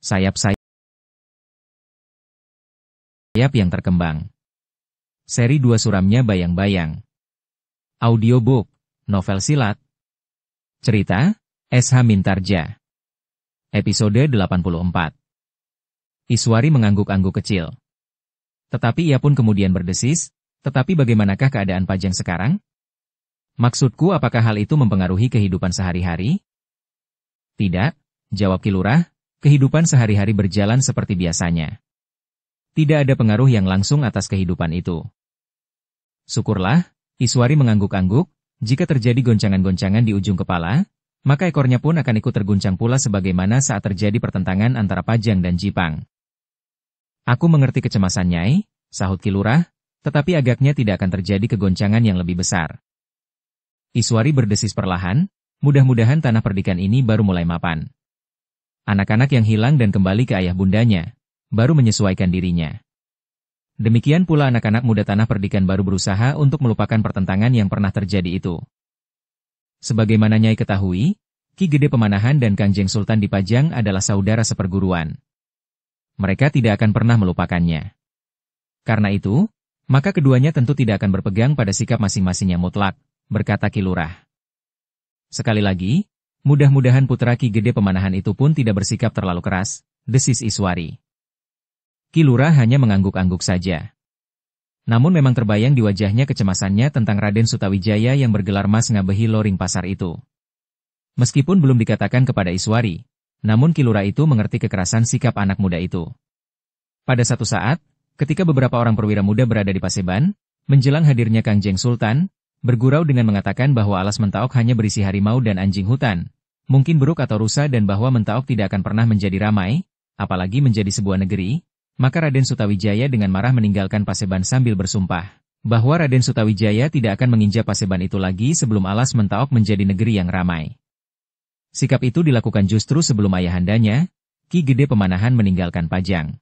Sayap-sayap yang terkembang. Seri 2 suramnya bayang-bayang. Audiobook, novel silat. Cerita, S.H. Mintarja. Episode 84. Iswari mengangguk-angguk kecil. Tetapi ia pun kemudian berdesis, tetapi bagaimanakah keadaan Pajang sekarang? Maksudku, apakah hal itu mempengaruhi kehidupan sehari-hari? Tidak, jawab Ki Lurah, kehidupan sehari-hari berjalan seperti biasanya. Tidak ada pengaruh yang langsung atas kehidupan itu. Syukurlah, Iswari mengangguk-angguk, jika terjadi goncangan-goncangan di ujung kepala, maka ekornya pun akan ikut terguncang pula sebagaimana saat terjadi pertentangan antara Pajang dan Jipang. Aku mengerti kecemasan Nyai, sahut Ki Lurah, tetapi agaknya tidak akan terjadi kegoncangan yang lebih besar. Iswari berdesis perlahan, mudah-mudahan tanah perdikan ini baru mulai mapan. Anak-anak yang hilang dan kembali ke ayah bundanya, baru menyesuaikan dirinya. Demikian pula anak-anak muda tanah perdikan baru berusaha untuk melupakan pertentangan yang pernah terjadi itu. Sebagaimana Nyai ketahui, Ki Gede Pemanahan dan Kangjeng Sultan di Pajang adalah saudara seperguruan. Mereka tidak akan pernah melupakannya. Karena itu, maka keduanya tentu tidak akan berpegang pada sikap masing-masing yang mutlak, berkata Ki Lurah. Sekali lagi, mudah-mudahan putra Ki Gede Pemanahan itu pun tidak bersikap terlalu keras, desis Iswari. Ki Lurah hanya mengangguk-angguk saja. Namun memang terbayang di wajahnya kecemasannya tentang Raden Sutawijaya yang bergelar Mas Ngabehi Loring Pasar itu. Meskipun belum dikatakan kepada Iswari, namun Ki Lurah itu mengerti kekerasan sikap anak muda itu. Pada satu saat, ketika beberapa orang perwira muda berada di Paseban, menjelang hadirnya Kangjeng Sultan, bergurau dengan mengatakan bahwa alas Mentaok hanya berisi harimau dan anjing hutan, mungkin beruk atau rusa dan bahwa Mentaok tidak akan pernah menjadi ramai, apalagi menjadi sebuah negeri, maka Raden Sutawijaya dengan marah meninggalkan Paseban sambil bersumpah bahwa Raden Sutawijaya tidak akan menginjak Paseban itu lagi sebelum alas Mentaok menjadi negeri yang ramai. Sikap itu dilakukan justru sebelum ayahandanya, Ki Gede Pemanahan meninggalkan Pajang.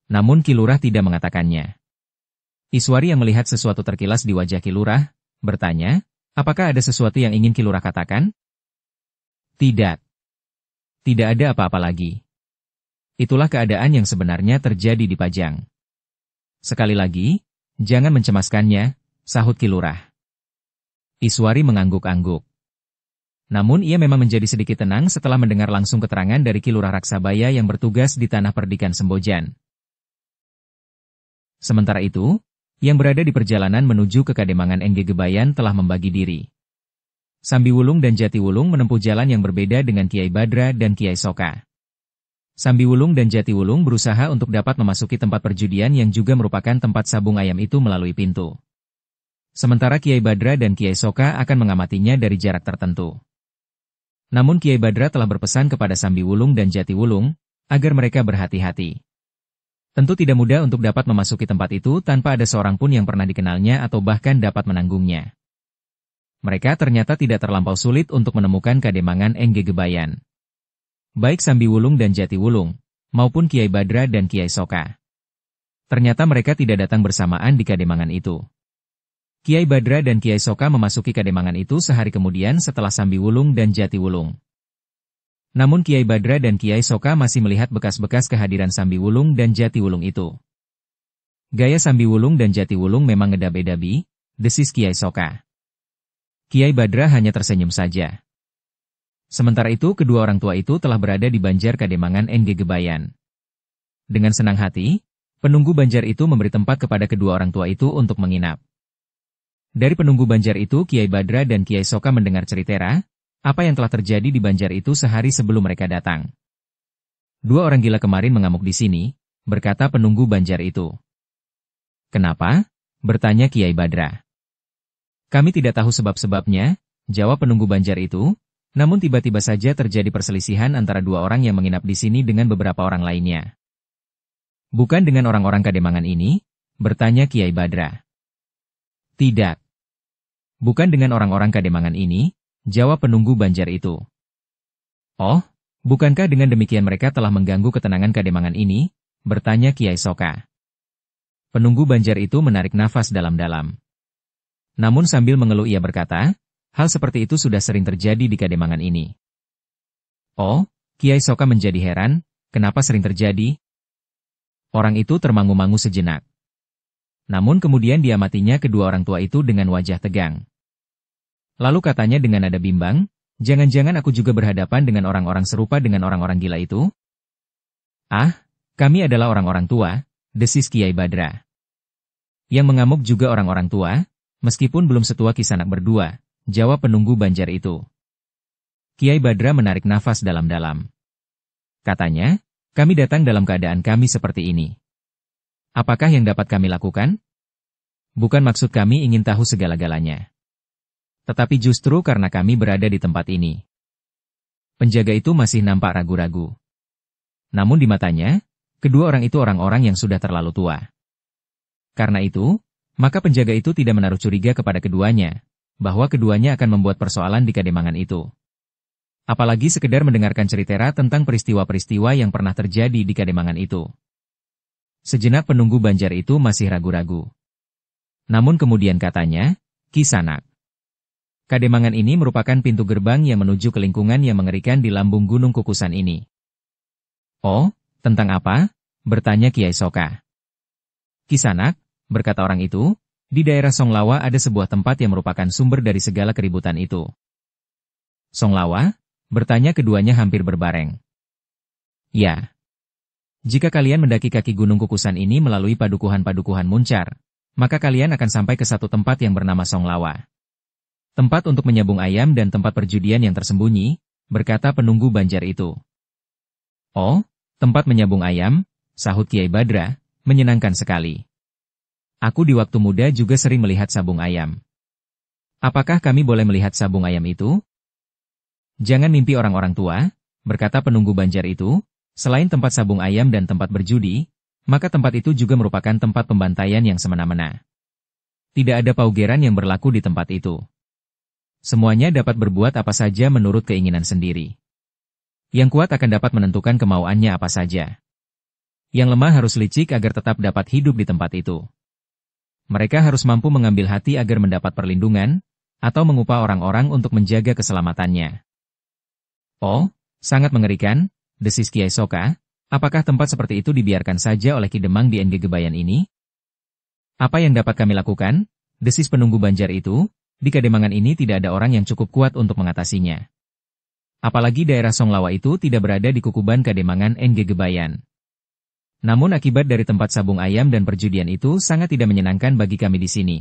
Namun Ki Lurah tidak mengatakannya. Iswari yang melihat sesuatu terkilas di wajah Ki Lurah, bertanya, apakah ada sesuatu yang ingin Ki Lurah katakan? Tidak. Tidak ada apa-apa lagi. Itulah keadaan yang sebenarnya terjadi di Pajang. Sekali lagi, jangan mencemaskannya, sahut Ki Lurah. Iswari mengangguk-angguk. Namun ia memang menjadi sedikit tenang setelah mendengar langsung keterangan dari Ki Lurah Raksabaya yang bertugas di tanah perdikan Sembojan. Sementara itu, yang berada di perjalanan menuju ke Kademangan Engge Gebayan telah membagi diri. Sambi Wulung dan Jati Wulung menempuh jalan yang berbeda dengan Kiai Badra dan Kiai Soka. Sambi Wulung dan Jati Wulung berusaha untuk dapat memasuki tempat perjudian yang juga merupakan tempat sabung ayam itu melalui pintu. Sementara Kiai Badra dan Kiai Soka akan mengamatinya dari jarak tertentu. Namun Kiai Badra telah berpesan kepada Sambi Wulung dan Jati Wulung, agar mereka berhati-hati. Tentu tidak mudah untuk dapat memasuki tempat itu tanpa ada seorang pun yang pernah dikenalnya atau bahkan dapat menanggungnya. Mereka ternyata tidak terlampau sulit untuk menemukan Kademangan Engge Gebayan. Baik Sambi Wulung dan Jati Wulung, maupun Kiai Badra dan Kiai Soka. Ternyata mereka tidak datang bersamaan di Kademangan itu. Kiai Badra dan Kiai Soka memasuki Kademangan itu sehari kemudian setelah Sambi Wulung dan Jati Wulung. Namun Kiai Badra dan Kiai Soka masih melihat bekas-bekas kehadiran Sambi Wulung dan Jati Wulung itu. Gaya Sambi Wulung dan Jati Wulung memang ngedabe-dabi, desis Kiai Soka. Kiai Badra hanya tersenyum saja. Sementara itu kedua orang tua itu telah berada di Banjar Kademangan Engge Gebayan. Dengan senang hati, penunggu Banjar itu memberi tempat kepada kedua orang tua itu untuk menginap. Dari penunggu Banjar itu Kiai Badra dan Kiai Soka mendengar cerita apa yang telah terjadi di Banjar itu sehari sebelum mereka datang. Dua orang gila kemarin mengamuk di sini, berkata penunggu Banjar itu. Kenapa? Bertanya Kiai Badra. Kami tidak tahu sebab-sebabnya, jawab penunggu Banjar itu. Namun tiba-tiba saja terjadi perselisihan antara dua orang yang menginap di sini dengan beberapa orang lainnya. Bukan dengan orang-orang Kademangan ini? Bertanya Kiai Badra. Tidak. Bukan dengan orang-orang Kademangan ini, jawab penunggu Banjar itu. Oh, bukankah dengan demikian mereka telah mengganggu ketenangan Kademangan ini? Bertanya Kiai Soka. Penunggu Banjar itu menarik nafas dalam-dalam. Namun sambil mengeluh ia berkata, hal seperti itu sudah sering terjadi di Kademangan ini. Oh, Kiai Soka menjadi heran, Kenapa sering terjadi? Orang itu termangu-mangu sejenak. Namun kemudian diamatinya kedua orang tua itu dengan wajah tegang. Lalu katanya dengan nada bimbang, jangan-jangan aku juga berhadapan dengan orang-orang serupa dengan orang-orang gila itu? Ah, kami adalah orang-orang tua, desis Kiai Badra. Yang mengamuk juga orang-orang tua, meskipun belum setua Kisanak berdua, jawab penunggu Banjar itu. Kiai Badra menarik nafas dalam-dalam. Katanya, kami datang dalam keadaan kami seperti ini. Apakah yang dapat kami lakukan? Bukan maksud kami ingin tahu segala-galanya. Tetapi justru karena kami berada di tempat ini. Penjaga itu masih nampak ragu-ragu. Namun di matanya, kedua orang itu orang-orang yang sudah terlalu tua. Karena itu, maka penjaga itu tidak menaruh curiga kepada keduanya, bahwa keduanya akan membuat persoalan di Kademangan itu. Apalagi sekedar mendengarkan cerita tentang peristiwa-peristiwa yang pernah terjadi di Kademangan itu. Sejenak penunggu Banjar itu masih ragu-ragu. Namun kemudian katanya, Kisanak. Kademangan ini merupakan pintu gerbang yang menuju ke lingkungan yang mengerikan di lambung Gunung Kukusan ini. Oh, tentang apa? Bertanya Kiai Soka. Kisanak, berkata orang itu, di daerah Songlawa ada sebuah tempat yang merupakan sumber dari segala keributan itu. Songlawa? Bertanya keduanya hampir berbareng. Ya. Jika kalian mendaki kaki Gunung Kukusan ini melalui padukuhan-padukuhan Muncar, maka kalian akan sampai ke satu tempat yang bernama Songlawa. Tempat untuk menyabung ayam dan tempat perjudian yang tersembunyi, berkata penunggu Banjar itu. Oh, tempat menyabung ayam, sahut Kiai Badra, menyenangkan sekali. Aku di waktu muda juga sering melihat sabung ayam. Apakah kami boleh melihat sabung ayam itu? Jangan mimpi orang-orang tua, berkata penunggu Banjar itu, selain tempat sabung ayam dan tempat berjudi, maka tempat itu juga merupakan tempat pembantaian yang semena-mena. Tidak ada paugeran yang berlaku di tempat itu. Semuanya dapat berbuat apa saja menurut keinginan sendiri. Yang kuat akan dapat menentukan kemauannya apa saja. Yang lemah harus licik agar tetap dapat hidup di tempat itu. Mereka harus mampu mengambil hati agar mendapat perlindungan, atau mengupah orang-orang untuk menjaga keselamatannya. Oh, sangat mengerikan, desis Kiai Soka, apakah tempat seperti itu dibiarkan saja oleh Ki Demang di NG Gebayan ini? Apa yang dapat kami lakukan? Desis penunggu Banjar itu. Di Kademangan ini tidak ada orang yang cukup kuat untuk mengatasinya. Apalagi daerah Songlawa itu tidak berada di kukuban Kademangan NG Gebayan. Namun akibat dari tempat sabung ayam dan perjudian itu sangat tidak menyenangkan bagi kami di sini.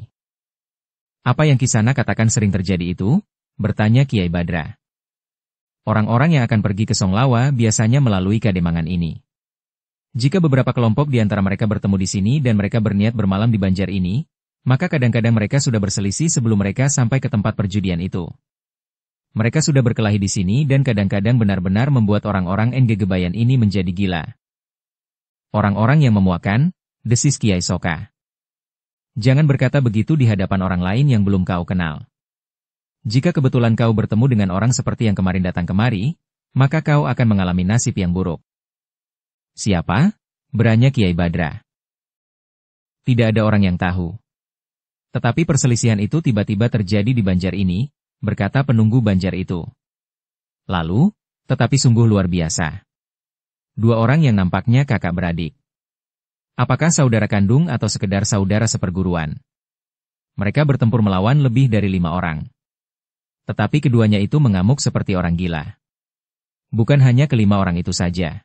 Apa yang Kisanak katakan sering terjadi itu? Bertanya Kiai Badra. Orang-orang yang akan pergi ke Songlawa biasanya melalui Kademangan ini. Jika beberapa kelompok di antara mereka bertemu di sini dan mereka berniat bermalam di Banjar ini, maka kadang-kadang mereka sudah berselisih sebelum mereka sampai ke tempat perjudian itu. Mereka sudah berkelahi di sini dan kadang-kadang benar-benar membuat orang-orang NG Gebayan ini menjadi gila. Orang-orang yang memuakan, desis Kiai Soka. Jangan berkata begitu di hadapan orang lain yang belum kau kenal. Jika kebetulan kau bertemu dengan orang seperti yang kemarin datang kemari, maka kau akan mengalami nasib yang buruk. Siapa? Beranya Kiai Badra. Tidak ada orang yang tahu. Tetapi perselisihan itu tiba-tiba terjadi di Banjar ini, berkata penunggu Banjar itu. Lalu, tetapi sungguh luar biasa. Dua orang yang nampaknya kakak beradik. Apakah saudara kandung atau sekedar saudara seperguruan? Mereka bertempur melawan lebih dari 5 orang. Tetapi keduanya itu mengamuk seperti orang gila. Bukan hanya kelima orang itu saja.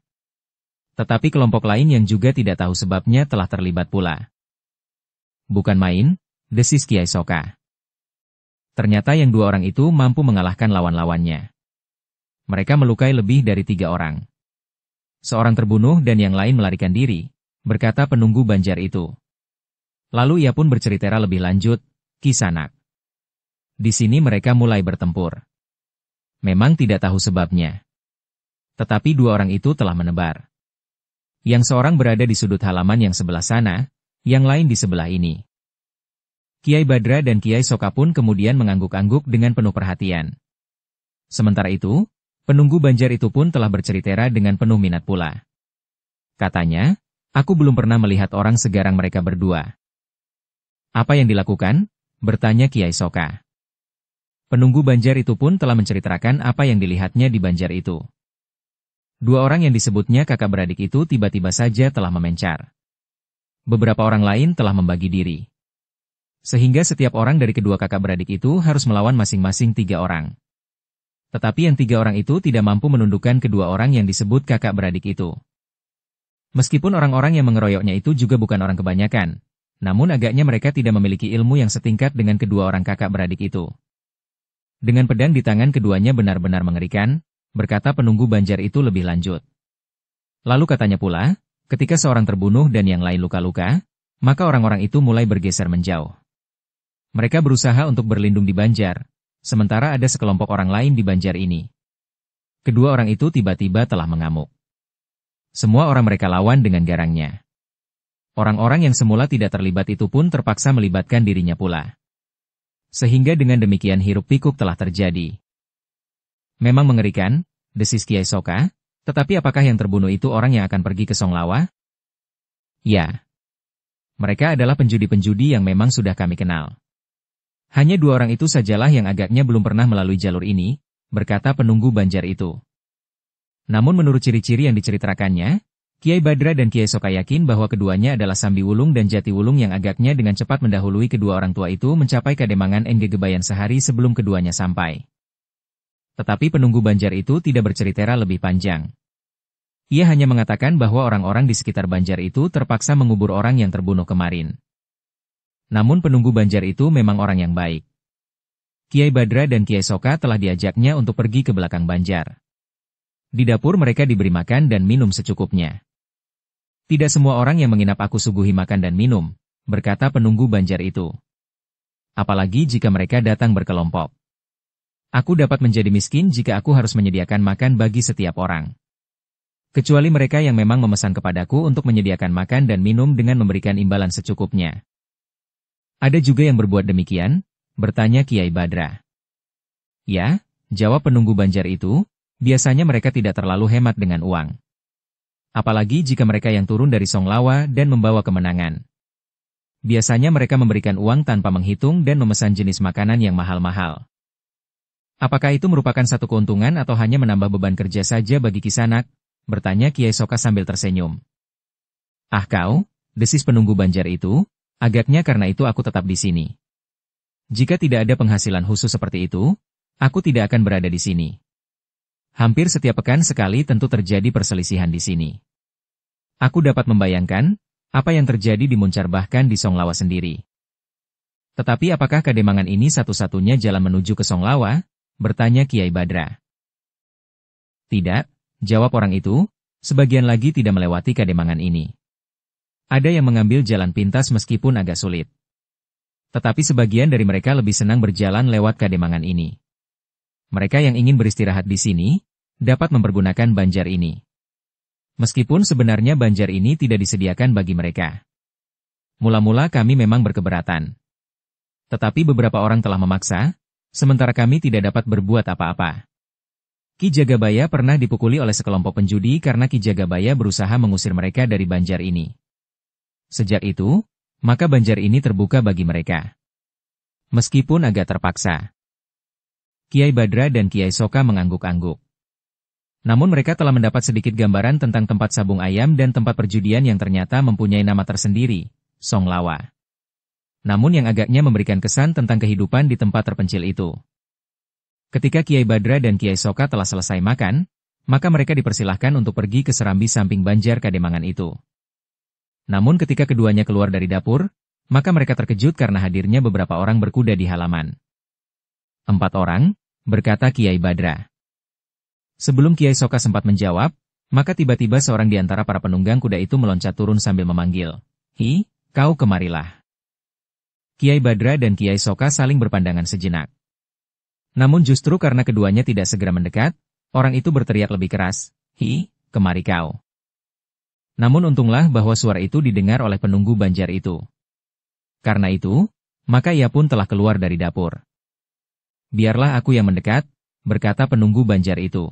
Tetapi kelompok lain yang juga tidak tahu sebabnya telah terlibat pula. Bukan main, desis Kiai Soka. Ternyata yang 2 orang itu mampu mengalahkan lawan-lawannya. Mereka melukai lebih dari 3 orang. Seorang terbunuh dan yang lain melarikan diri, berkata penunggu Banjar itu. Lalu ia pun bercerita lebih lanjut, Kisanak. Di sini mereka mulai bertempur. Memang tidak tahu sebabnya. Tetapi 2 orang itu telah menebar. Yang seorang berada di sudut halaman yang sebelah sana, yang lain di sebelah ini. Kiai Badra dan Kiai Soka pun kemudian mengangguk-angguk dengan penuh perhatian. Sementara itu, penunggu Banjar itu pun telah bercerita dengan penuh minat pula. Katanya, aku belum pernah melihat orang segarang mereka berdua. Apa yang dilakukan? Bertanya Kiai Soka. Penunggu Banjar itu pun telah menceritakan apa yang dilihatnya di Banjar itu. Dua orang yang disebutnya kakak beradik itu tiba-tiba saja telah memencar. Beberapa orang lain telah membagi diri. Sehingga setiap orang dari kedua kakak beradik itu harus melawan masing-masing 3 orang. Tetapi yang 3 orang itu tidak mampu menundukkan kedua orang yang disebut kakak beradik itu. Meskipun orang-orang yang mengeroyoknya itu juga bukan orang kebanyakan, namun agaknya mereka tidak memiliki ilmu yang setingkat dengan kedua orang kakak beradik itu. Dengan pedang di tangan keduanya benar-benar mengerikan, berkata penunggu Banjar itu lebih lanjut. Lalu katanya pula, ketika seorang terbunuh dan yang lain luka-luka, maka orang-orang itu mulai bergeser menjauh. Mereka berusaha untuk berlindung di Banjar, sementara ada sekelompok orang lain di Banjar ini. Kedua orang itu tiba-tiba telah mengamuk. Semua orang mereka lawan dengan garangnya. Orang-orang yang semula tidak terlibat itu pun terpaksa melibatkan dirinya pula. Sehingga dengan demikian hiruk-pikuk telah terjadi. Memang mengerikan, desis Kiai Soka, tetapi apakah yang terbunuh itu orang yang akan pergi ke Songlawa? Ya. Mereka adalah penjudi-penjudi yang memang sudah kami kenal. Hanya 2 orang itu sajalah yang agaknya belum pernah melalui jalur ini, berkata penunggu Banjar itu. Namun menurut ciri-ciri yang diceritakannya, Kiai Badra dan Kiai Soka yakin bahwa keduanya adalah Sambi Wulung dan Jati Wulung yang agaknya dengan cepat mendahului kedua orang tua itu mencapai Kademangan Enggegebayan sehari sebelum keduanya sampai. Tetapi penunggu Banjar itu tidak bercerita lebih panjang. Ia hanya mengatakan bahwa orang-orang di sekitar Banjar itu terpaksa mengubur orang yang terbunuh kemarin. Namun penunggu Banjar itu memang orang yang baik. Kiai Badra dan Kiai Soka telah diajaknya untuk pergi ke belakang Banjar. Di dapur mereka diberi makan dan minum secukupnya. Tidak semua orang yang menginap aku suguhi makan dan minum, berkata penunggu Banjar itu. Apalagi jika mereka datang berkelompok. Aku dapat menjadi miskin jika aku harus menyediakan makan bagi setiap orang. Kecuali mereka yang memang memesan kepadaku untuk menyediakan makan dan minum dengan memberikan imbalan secukupnya. Ada juga yang berbuat demikian, bertanya Kiai Badra. Ya, jawab penunggu Banjar itu, biasanya mereka tidak terlalu hemat dengan uang. Apalagi jika mereka yang turun dari Songlawa dan membawa kemenangan. Biasanya mereka memberikan uang tanpa menghitung dan memesan jenis makanan yang mahal-mahal. Apakah itu merupakan satu keuntungan atau hanya menambah beban kerja saja bagi Kisanak? Bertanya Kiai Soka sambil tersenyum. Ah kau, desis penunggu Banjar itu, agaknya karena itu aku tetap di sini. Jika tidak ada penghasilan khusus seperti itu, aku tidak akan berada di sini. Hampir setiap pekan sekali tentu terjadi perselisihan di sini. Aku dapat membayangkan apa yang terjadi di Muncar bahkan di Songlawa sendiri. Tetapi apakah Kademangan ini satu-satunya jalan menuju ke Songlawa? Bertanya Kiai Badra. Tidak, jawab orang itu, sebagian lagi tidak melewati Kademangan ini. Ada yang mengambil jalan pintas meskipun agak sulit. Tetapi sebagian dari mereka lebih senang berjalan lewat Kademangan ini. Mereka yang ingin beristirahat di sini, dapat mempergunakan Banjar ini. Meskipun sebenarnya Banjar ini tidak disediakan bagi mereka. Mula-mula kami memang berkeberatan. Tetapi beberapa orang telah memaksa, sementara kami tidak dapat berbuat apa-apa. Ki Jagabaya pernah dipukuli oleh sekelompok penjudi karena Ki Jagabaya berusaha mengusir mereka dari Banjar ini. Sejak itu, maka Banjar ini terbuka bagi mereka. Meskipun agak terpaksa. Kiai Badra dan Kiai Soka mengangguk-angguk. Namun mereka telah mendapat sedikit gambaran tentang tempat sabung ayam dan tempat perjudian yang ternyata mempunyai nama tersendiri, Songlawa. Namun yang agaknya memberikan kesan tentang kehidupan di tempat terpencil itu. Ketika Kiai Badra dan Kiai Soka telah selesai makan, maka mereka dipersilahkan untuk pergi ke serambi samping Banjar Kademangan itu. Namun ketika keduanya keluar dari dapur, maka mereka terkejut karena hadirnya beberapa orang berkuda di halaman. 4 orang, berkata Kiai Badra. Sebelum Kiai Soka sempat menjawab, maka tiba-tiba seorang di antara para penunggang kuda itu meloncat turun sambil memanggil, "Hi, kau kemarilah." Kiai Badra dan Kiai Soka saling berpandangan sejenak. Namun justru karena keduanya tidak segera mendekat, orang itu berteriak lebih keras, "Hi, kemari kau." Namun untunglah bahwa suara itu didengar oleh penunggu Banjar itu. Karena itu, maka ia pun telah keluar dari dapur. "Biarlah aku yang mendekat," berkata penunggu Banjar itu.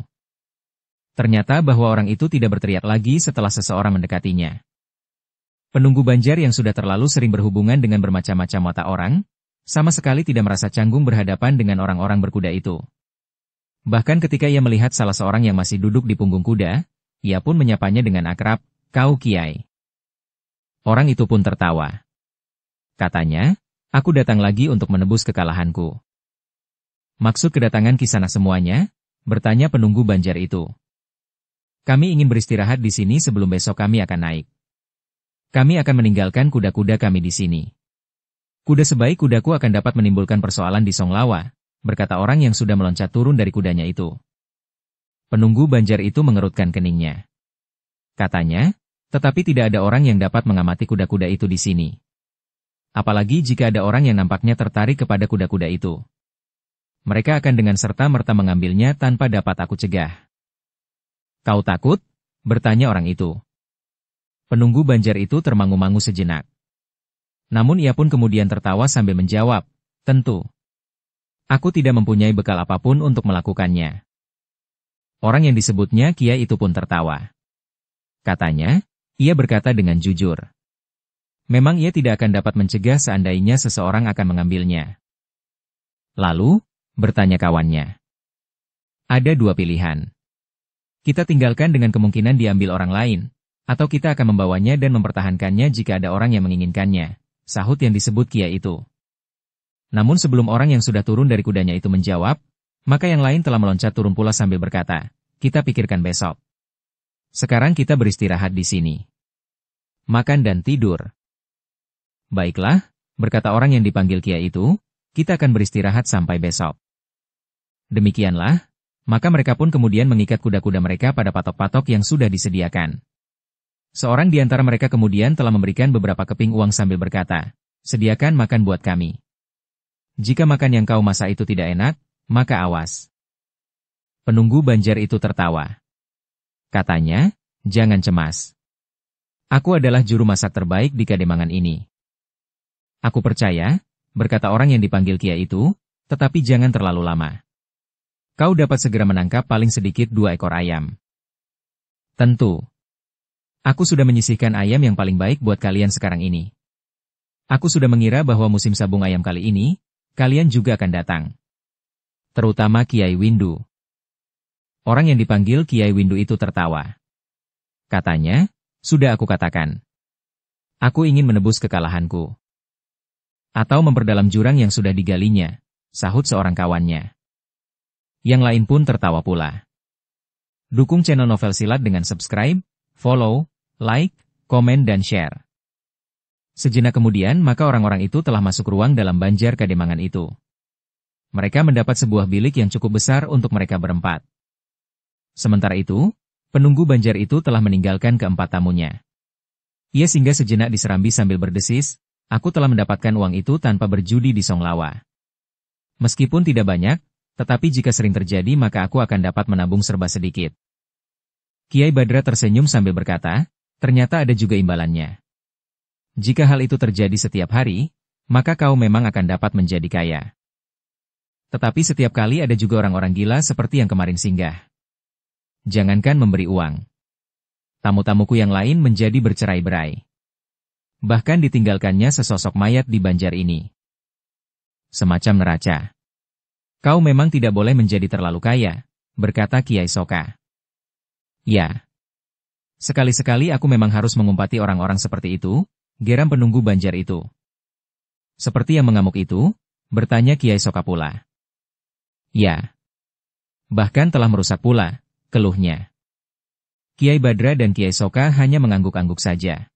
Ternyata bahwa orang itu tidak berteriak lagi setelah seseorang mendekatinya. Penunggu Banjar yang sudah terlalu sering berhubungan dengan bermacam-macam watak orang, sama sekali tidak merasa canggung berhadapan dengan orang-orang berkuda itu. Bahkan ketika ia melihat salah seorang yang masih duduk di punggung kuda, Ia pun menyapanya dengan akrab, "Kau Kiai." Orang itu pun tertawa. Katanya, "Aku datang lagi untuk menebus kekalahanku." "Maksud kedatangan Kisana semuanya?" bertanya penunggu Banjar itu. "Kami ingin beristirahat di sini sebelum besok kami akan naik. Kami akan meninggalkan kuda-kuda kami di sini. Kuda sebaik kudaku akan dapat menimbulkan persoalan di Songlawa," berkata orang yang sudah meloncat turun dari kudanya itu. Penunggu Banjar itu mengerutkan keningnya. Katanya, "Tetapi tidak ada orang yang dapat mengamati kuda-kuda itu di sini. Apalagi jika ada orang yang nampaknya tertarik kepada kuda-kuda itu. Mereka akan dengan serta-merta mengambilnya tanpa dapat aku cegah." "Kau takut?" bertanya orang itu. Penunggu Banjar itu termangu-mangu sejenak. Namun ia pun kemudian tertawa sambil menjawab, "Tentu. Aku tidak mempunyai bekal apapun untuk melakukannya." Orang yang disebutnya Kiai itu pun tertawa. Katanya, ia berkata dengan jujur. Memang ia tidak akan dapat mencegah seandainya seseorang akan mengambilnya. Lalu, bertanya kawannya. "Ada dua pilihan. Kita tinggalkan dengan kemungkinan diambil orang lain, atau kita akan membawanya dan mempertahankannya jika ada orang yang menginginkannya," sahut yang disebut Kiai itu. Namun sebelum orang yang sudah turun dari kudanya itu menjawab, maka yang lain telah meloncat turun pula sambil berkata, "Kita pikirkan besok. Sekarang kita beristirahat di sini. Makan dan tidur." "Baiklah," berkata orang yang dipanggil Kiai itu, "kita akan beristirahat sampai besok." Demikianlah, maka mereka pun kemudian mengikat kuda-kuda mereka pada patok-patok yang sudah disediakan. Seorang di antara mereka kemudian telah memberikan beberapa keping uang sambil berkata, "Sediakan makan buat kami. Jika makan yang kau masak itu tidak enak, maka awas." Penunggu Banjar itu tertawa. Katanya, "Jangan cemas. Aku adalah juru masak terbaik di Kademangan ini." "Aku percaya," berkata orang yang dipanggil Kiai itu, "tetapi jangan terlalu lama. Kau dapat segera menangkap paling sedikit 2 ekor ayam." "Tentu. Aku sudah menyisihkan ayam yang paling baik buat kalian sekarang ini. Aku sudah mengira bahwa musim sabung ayam kali ini, kalian juga akan datang. Terutama Kiai Windu." Orang yang dipanggil Kiai Windu itu tertawa. Katanya, "Sudah aku katakan. Aku ingin menebus kekalahanku. Atau memperdalam jurang yang sudah digalinya," sahut seorang kawannya. Yang lain pun tertawa pula. Dukung channel Novel Silat dengan subscribe, follow, like, komen dan share. Sejenak kemudian maka orang-orang itu telah masuk ruang dalam Banjar Kademangan itu. Mereka mendapat sebuah bilik yang cukup besar untuk mereka berempat. Sementara itu, penunggu Banjar itu telah meninggalkan keempat tamunya. Ia singgah sejenak di Serambi sambil berdesis, "Aku telah mendapatkan uang itu tanpa berjudi di Songlawa. Meskipun tidak banyak, tetapi jika sering terjadi maka aku akan dapat menabung serba sedikit." Kiai Badra tersenyum sambil berkata, "Ternyata ada juga imbalannya. Jika hal itu terjadi setiap hari, maka kau memang akan dapat menjadi kaya. Tetapi setiap kali ada juga orang-orang gila seperti yang kemarin singgah. Jangankan memberi uang. Tamu-tamuku yang lain menjadi bercerai-berai. Bahkan ditinggalkannya sesosok mayat di Banjar ini. Semacam neraca. Kau memang tidak boleh menjadi terlalu kaya," berkata Kiai Soka. "Ya. Sekali-sekali aku memang harus mengumpati orang-orang seperti itu," geram penunggu Banjar itu. "Seperti yang mengamuk itu?" bertanya Kiai Soka pula. "Ya. Bahkan telah merusak pula," keluhnya. Kiai Badra dan Kiai Soka hanya mengangguk-angguk saja.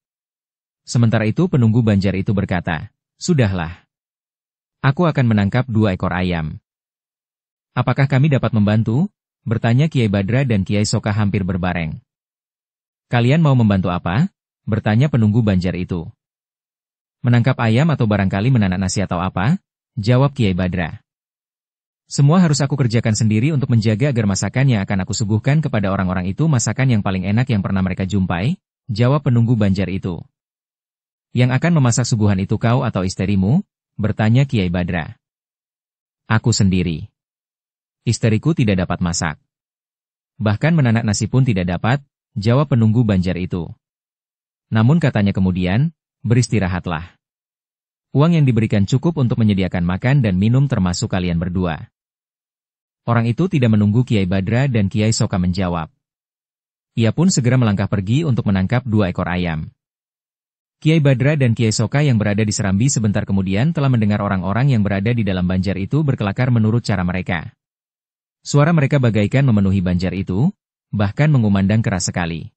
Sementara itu penunggu Banjar itu berkata, "Sudahlah. Aku akan menangkap 2 ekor ayam." "Apakah kami dapat membantu?" bertanya Kiai Badra dan Kiai Soka hampir berbareng. "Kalian mau membantu apa?" bertanya penunggu Banjar itu. "Menangkap ayam atau barangkali menanak nasi atau apa?" jawab Kiai Badra. "Semua harus aku kerjakan sendiri untuk menjaga agar masakan yang akan aku suguhkan kepada orang-orang itu masakan yang paling enak yang pernah mereka jumpai," jawab penunggu Banjar itu. "Yang akan memasak suguhan itu kau atau istrimu?" bertanya Kiai Badra. "Aku sendiri. Istriku tidak dapat masak. Bahkan menanak nasi pun tidak dapat," jawab penunggu Banjar itu. Namun katanya kemudian, "Beristirahatlah. Uang yang diberikan cukup untuk menyediakan makan dan minum termasuk kalian berdua." Orang itu tidak menunggu Kiai Badra dan Kiai Soka menjawab. Ia pun segera melangkah pergi untuk menangkap 2 ekor ayam. Kiai Badra dan Kiai Soka yang berada di Serambi sebentar kemudian telah mendengar orang-orang yang berada di dalam banjar itu berkelakar menurut cara mereka. Suara mereka bagaikan memenuhi banjar itu, bahkan mengumandang keras sekali.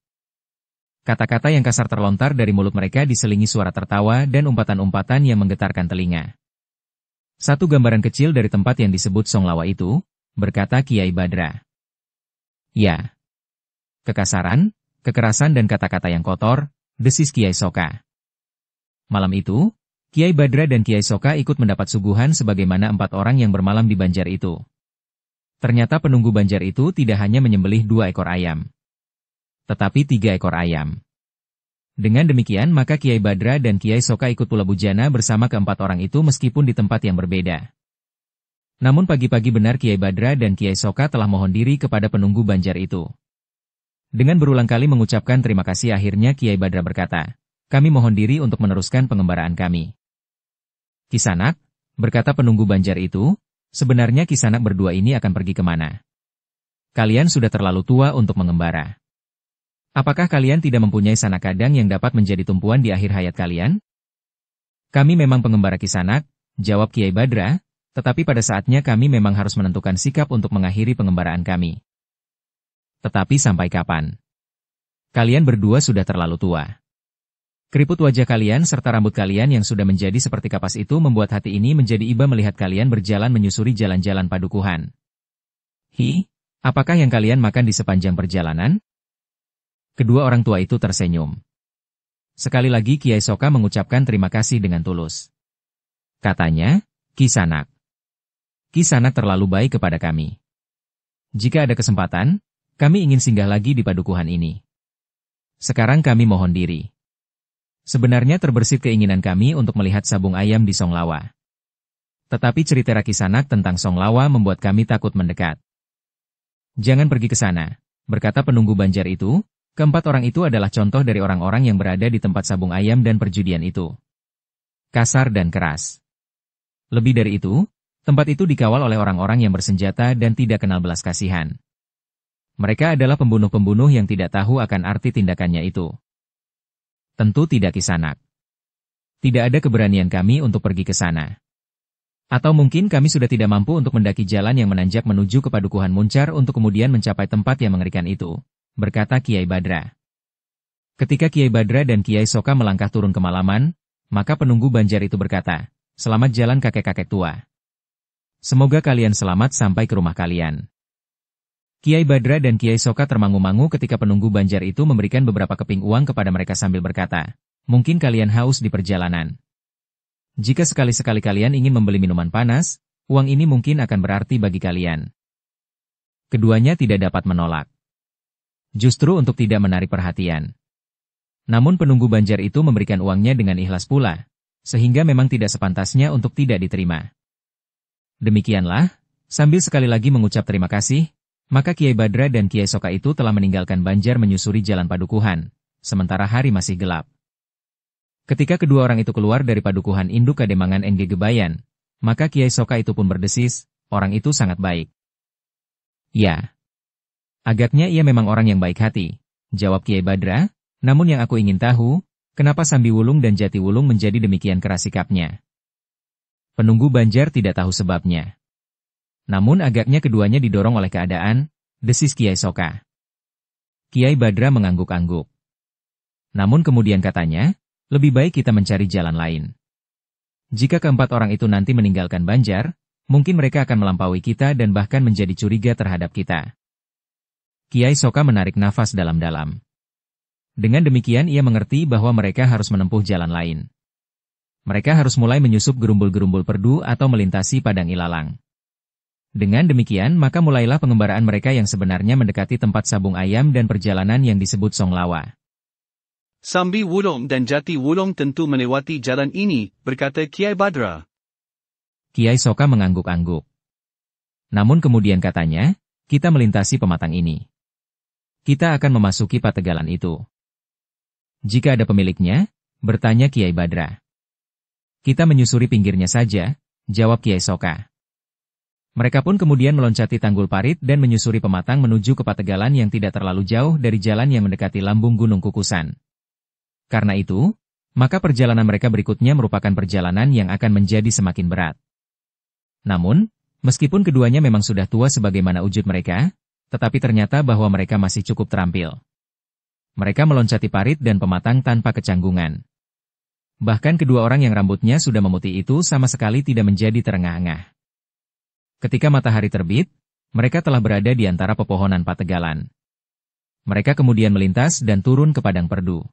Kata-kata yang kasar terlontar dari mulut mereka diselingi suara tertawa dan umpatan-umpatan yang menggetarkan telinga. Satu gambaran kecil dari tempat yang disebut Songlawa itu, berkata Kiai Badra. Ya. Kekasaran, kekerasan dan kata-kata yang kotor, desis Kiai Soka. Malam itu, Kiai Badra dan Kiai Soka ikut mendapat suguhan sebagaimana 4 orang yang bermalam di banjar itu. Ternyata penunggu banjar itu tidak hanya menyembelih 2 ekor ayam, tetapi 3 ekor ayam. Dengan demikian maka Kiai Badra dan Kiai Soka ikut pula bujana bersama keempat orang itu meskipun di tempat yang berbeda. Namun pagi-pagi benar Kiai Badra dan Kiai Soka telah mohon diri kepada penunggu banjar itu. Dengan berulang kali mengucapkan terima kasih akhirnya Kiai Badra berkata, "Kami mohon diri untuk meneruskan pengembaraan kami." "Kisanak," berkata penunggu banjar itu, "sebenarnya Kisanak berdua ini akan pergi kemana? Kalian sudah terlalu tua untuk mengembara. Apakah kalian tidak mempunyai sanak kadang yang dapat menjadi tumpuan di akhir hayat kalian?" "Kami memang pengembara Kisanak," jawab Kiai Badra, "tetapi pada saatnya kami memang harus menentukan sikap untuk mengakhiri pengembaraan kami." "Tetapi sampai kapan? Kalian berdua sudah terlalu tua." Keriput wajah kalian serta rambut kalian yang sudah menjadi seperti kapas itu membuat hati ini menjadi iba melihat kalian berjalan menyusuri jalan-jalan padukuhan. "Hi, apakah yang kalian makan di sepanjang perjalanan?" Kedua orang tua itu tersenyum. Sekali lagi Kiai Soka mengucapkan terima kasih dengan tulus. Katanya, "Kisanak. Kisanak terlalu baik kepada kami. Jika ada kesempatan, kami ingin singgah lagi di padukuhan ini. Sekarang kami mohon diri. Sebenarnya terbersit keinginan kami untuk melihat sabung ayam di Songlawa. Tetapi cerita Kisanak tentang Songlawa membuat kami takut mendekat." "Jangan pergi ke sana," berkata penunggu banjar itu. Keempat orang itu adalah contoh dari orang-orang yang berada di tempat sabung ayam dan perjudian itu. Kasar dan keras. Lebih dari itu, tempat itu dikawal oleh orang-orang yang bersenjata dan tidak kenal belas kasihan. Mereka adalah pembunuh-pembunuh yang tidak tahu akan arti tindakannya itu. Tentu tidak Kisanak. Tidak ada keberanian kami untuk pergi ke sana. Atau mungkin kami sudah tidak mampu untuk mendaki jalan yang menanjak menuju ke padukuhan Muncar untuk kemudian mencapai tempat yang mengerikan itu, berkata Kiai Badra. Ketika Kiai Badra dan Kiai Soka melangkah turun ke malaman, maka penunggu banjar itu berkata, "Selamat jalan kakek-kakek tua. Semoga kalian selamat sampai ke rumah kalian." Kiai Badra dan Kiai Soka termangu-mangu ketika penunggu banjar itu memberikan beberapa keping uang kepada mereka sambil berkata, "Mungkin kalian haus di perjalanan. Jika sekali-sekali kalian ingin membeli minuman panas, uang ini mungkin akan berarti bagi kalian." Keduanya tidak dapat menolak. Justru untuk tidak menarik perhatian. Namun penunggu banjar itu memberikan uangnya dengan ikhlas pula, sehingga memang tidak sepantasnya untuk tidak diterima. Demikianlah, sambil sekali lagi mengucap terima kasih, maka Kiai Badra dan Kiai Soka itu telah meninggalkan banjar menyusuri jalan padukuhan, sementara hari masih gelap. Ketika kedua orang itu keluar dari padukuhan induk Kademangan NG Gebayan, maka Kiai Soka itu pun berdesis, "Orang itu sangat baik." "Ya. Agaknya ia memang orang yang baik hati," jawab Kiai Badra, "namun yang aku ingin tahu, kenapa Sambi Wulung dan Jati Wulung menjadi demikian keras sikapnya?" Penunggu banjar tidak tahu sebabnya. Namun agaknya keduanya didorong oleh keadaan, desis Kiai Soka. Kiai Badra mengangguk-angguk. Namun kemudian katanya, "Lebih baik kita mencari jalan lain. Jika keempat orang itu nanti meninggalkan banjar, mungkin mereka akan melampaui kita dan bahkan menjadi curiga terhadap kita." Kiai Soka menarik nafas dalam-dalam. Dengan demikian ia mengerti bahwa mereka harus menempuh jalan lain. Mereka harus mulai menyusup gerumbul-gerumbul perdu atau melintasi padang ilalang. Dengan demikian maka mulailah pengembaraan mereka yang sebenarnya mendekati tempat sabung ayam dan perjalanan yang disebut Songlawa. "Sambi Wulung dan Jati Wulung tentu melewati jalan ini," berkata Kiai Badra. Kiai Soka mengangguk-angguk. Namun kemudian katanya, "Kita melintasi pematang ini. Kita akan memasuki pategalan itu." "Jika ada pemiliknya?" bertanya Kiai Badra. "Kita menyusuri pinggirnya saja," jawab Kiai Soka. Mereka pun kemudian meloncati Tanggul Parit dan menyusuri pematang menuju ke Pategalan yang tidak terlalu jauh dari jalan yang mendekati lambung Gunung Kukusan. Karena itu, maka perjalanan mereka berikutnya merupakan perjalanan yang akan menjadi semakin berat. Namun, meskipun keduanya memang sudah tua sebagaimana wujud mereka, tetapi ternyata bahwa mereka masih cukup terampil. Mereka meloncati parit dan pematang tanpa kecanggungan. Bahkan kedua orang yang rambutnya sudah memutih itu sama sekali tidak menjadi terengah-engah. Ketika matahari terbit, mereka telah berada di antara pepohonan Pategalan. Mereka kemudian melintas dan turun ke padang perdu.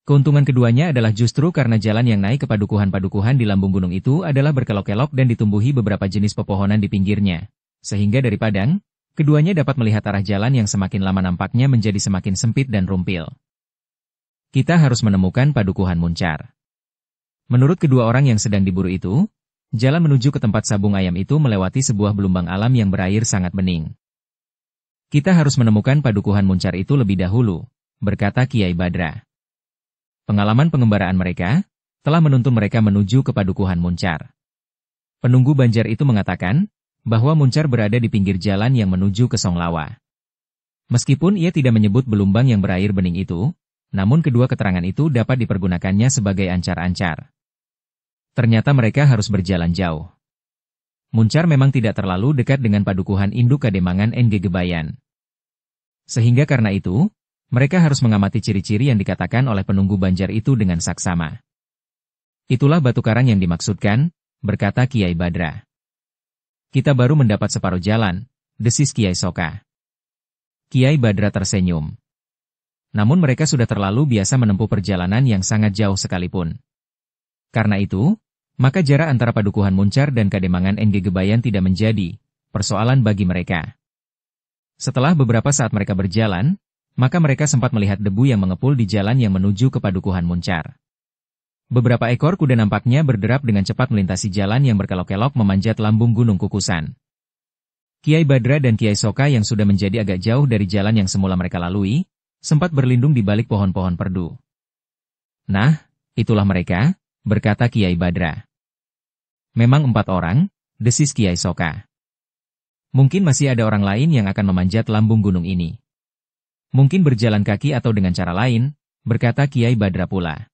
Keuntungan keduanya adalah justru karena jalan yang naik ke padukuhan-padukuhan di lambung gunung itu adalah berkelok-kelok dan ditumbuhi beberapa jenis pepohonan di pinggirnya. Sehingga dari padang, keduanya dapat melihat arah jalan yang semakin lama nampaknya menjadi semakin sempit dan rumpil. Kita harus menemukan padukuhan Muncar. Menurut kedua orang yang sedang diburu itu, jalan menuju ke tempat sabung ayam itu melewati sebuah belumbang alam yang berair sangat bening. Kita harus menemukan padukuhan Muncar itu lebih dahulu, berkata Kiai Badra. Pengalaman pengembaraan mereka telah menuntun mereka menuju ke padukuhan Muncar. Penunggu Banjar itu mengatakan bahwa Muncar berada di pinggir jalan yang menuju ke Songlawa. Meskipun ia tidak menyebut belumbang yang berair bening itu, namun kedua keterangan itu dapat dipergunakannya sebagai ancar-ancar. Ternyata mereka harus berjalan jauh. Muncar memang tidak terlalu dekat dengan padukuhan induk Kademangan NG Gebayan. Sehingga karena itu, mereka harus mengamati ciri-ciri yang dikatakan oleh penunggu Banjar itu dengan saksama. Itulah batu karang yang dimaksudkan, berkata Kiai Badra. Kita baru mendapat separuh jalan, desis Kiai Soka. Kiai Badra tersenyum. Namun mereka sudah terlalu biasa menempuh perjalanan yang sangat jauh sekalipun. Karena itu, maka jarak antara padukuhan Muncar dan Kademangan NG Gebayan tidak menjadi persoalan bagi mereka. Setelah beberapa saat mereka berjalan, maka mereka sempat melihat debu yang mengepul di jalan yang menuju ke padukuhan Muncar. Beberapa ekor kuda nampaknya berderap dengan cepat melintasi jalan yang berkelok-kelok memanjat lambung Gunung Kukusan. Kiai Badra dan Kiai Soka yang sudah menjadi agak jauh dari jalan yang semula mereka lalui, sempat berlindung di balik pohon-pohon perdu. Nah, itulah mereka, berkata Kiai Badra. Memang 4 orang, desis Kiai Soka. Mungkin masih ada orang lain yang akan memanjat lambung gunung ini. Mungkin berjalan kaki atau dengan cara lain, berkata Kiai Badra pula.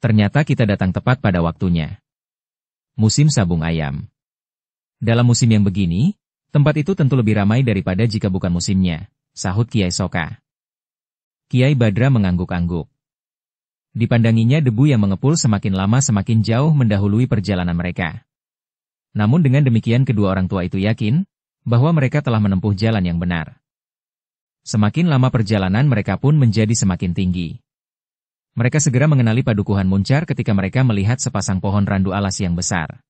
Ternyata kita datang tepat pada waktunya. Musim sabung ayam. Dalam musim yang begini, tempat itu tentu lebih ramai daripada jika bukan musimnya, sahut Kiai Soka. Kiai Badra mengangguk-angguk. Dipandanginya debu yang mengepul semakin lama semakin jauh mendahului perjalanan mereka. Namun dengan demikian kedua orang tua itu yakin bahwa mereka telah menempuh jalan yang benar. Semakin lama perjalanan mereka pun menjadi semakin tinggi. Mereka segera mengenali padukuhan Muncar ketika mereka melihat sepasang pohon randu alas yang besar.